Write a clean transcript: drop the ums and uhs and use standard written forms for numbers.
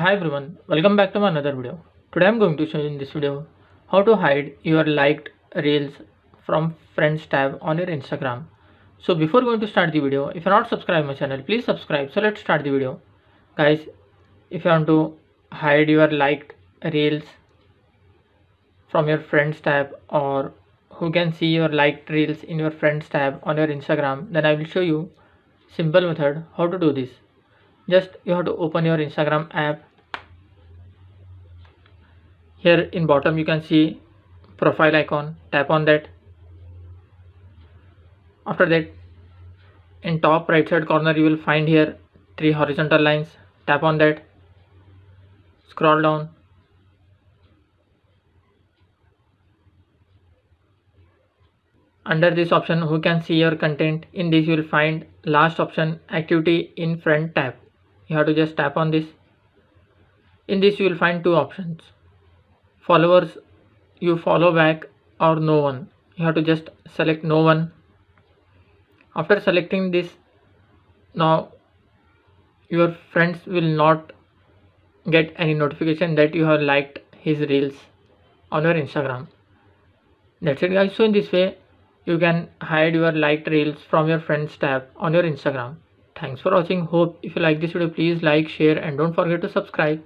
Hi everyone, welcome back to my another video. Today I'm going to show you in this video how to hide your liked reels from friends tab on your Instagram. So before going to start the video, if you're not subscribed my channel, please subscribe. So let's start the video. Guys, if you want to hide your liked reels from your friends tab, or who can see your liked reels in your friends tab on your Instagram, then I will show you simple method how to do this. Just you have to open your Instagram app. Here in bottom you can see profile icon, tap on that. After that, in top right side corner you will find here three horizontal lines, tap on that. Scroll down. Under this option, who can see your content, in this you will find last option, activity in friend tab. You have to just tap on this. In this you will find two options, followers you follow back or no one. You have to just select no one. After selecting this, now your friends will not get any notification that you have liked his reels on your Instagram. That's it guys. So in this way you can hide your liked reels from your friends tab on your Instagram. Thanks for watching. Hope if you like this video, please like, share and don't forget to subscribe.